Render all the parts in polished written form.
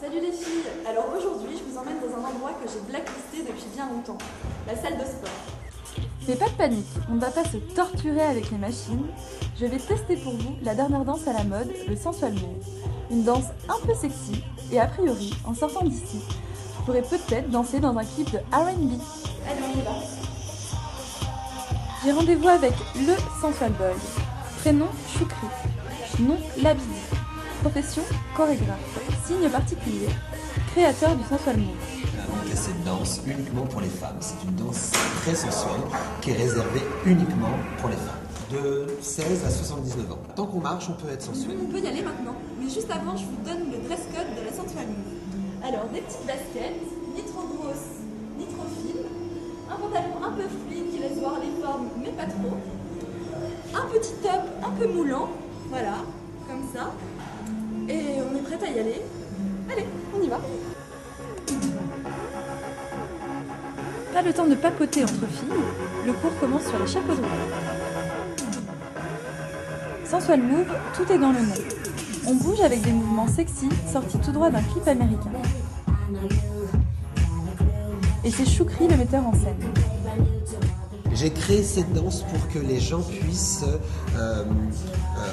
Salut les filles. Alors aujourd'hui, je vous emmène dans un endroit que j'ai blacklisté depuis bien longtemps, la salle de sport. Mais pas de panique, on ne va pas se torturer avec les machines. Je vais tester pour vous la dernière danse à la mode, le sensual move. Une danse un peu sexy, et a priori, en sortant d'ici, je pourrais peut-être danser dans un clip de R&B. Allez, on y va. J'ai rendez-vous avec le sensual boy. Prénom Choukri, nom Labidi. Profession chorégraphe. Signe particulier, créateur du sensual move. Donc cette danse uniquement pour les femmes. C'est une danse très sensuelle qui est réservée uniquement pour les femmes. De 16 à 79 ans. Tant qu'on marche, on peut être sensuel. On peut y aller maintenant, mais juste avant, je vous donne le dress code de la sensual move. Alors, des petites baskets, ni trop grosses, ni trop fines, un pantalon un peu fluide qui laisse voir les formes, mais pas trop, un petit top un peu moulant, voilà, comme ça, et on est prête à y aller. Allez, on y va. Pas le temps de papoter entre filles, le cours commence sur les chapeaux de roue. Sensual move, tout est dans le nom. On bouge avec des mouvements sexy sortis tout droit d'un clip américain. Et c'est Choukri le metteur en scène. J'ai créé cette danse pour que les gens puissent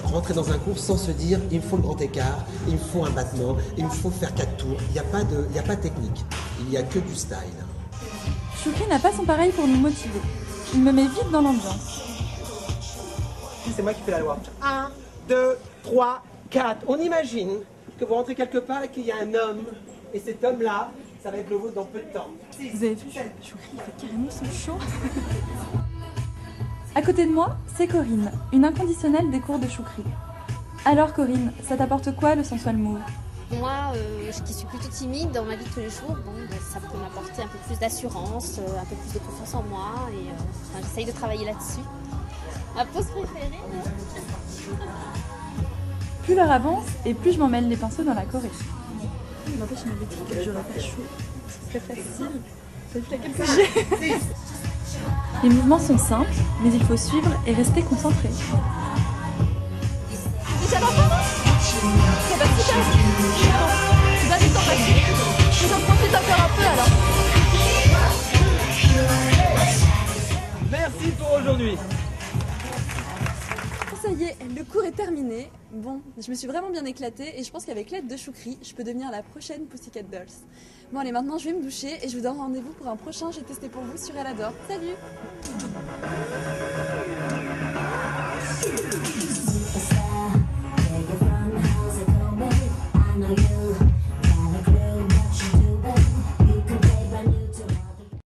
rentrer dans un cours sans se dire il me faut le grand écart, il me faut un battement, il me faut faire 4 tours. Il n'y a pas de technique, il n'y a que du style. Choukri n'a pas son pareil pour nous motiver. Il me met vite dans l'ambiance. C'est moi qui fais la loi. 1, 2, 3, 4. On imagine que vous rentrez quelque part et qu'il y a un homme. Et cet homme-là, ça va être le vôtre dans peu de temps. Vous avez vu, Choukri fait carrément son show. À côté de moi, c'est Corinne, une inconditionnelle des cours de Choukri. Alors Corinne, ça t'apporte quoi le sensual move? Moi, qui suis plutôt timide dans ma vie de tous les jours, ça peut m'apporter un peu plus d'assurance, un peu plus de confiance en moi et j'essaye de travailler là-dessus. Ma pose préférée. Plus l'heure avance et plus je m'en mêle les pinceaux dans la choré. N'empêche, je m'avais dit que j'aurais pas chaud. C'est très facile. T'as vu la gueule que j'ai? Les mouvements sont simples, mais il faut suivre et rester concentré. Mais ça va pas? Ça va super vite. Tu vas du temps facile. Mais j'en profite encore un peu alors. Merci pour aujourd'hui. Ça y est, le cours est terminé. Bon, je me suis vraiment bien éclatée et je pense qu'avec l'aide de Choukri, je peux devenir la prochaine Pussycat Dolls. Bon allez, maintenant je vais me doucher et je vous donne rendez-vous pour un prochain J'ai testé pour vous sur Elle Adore. Salut!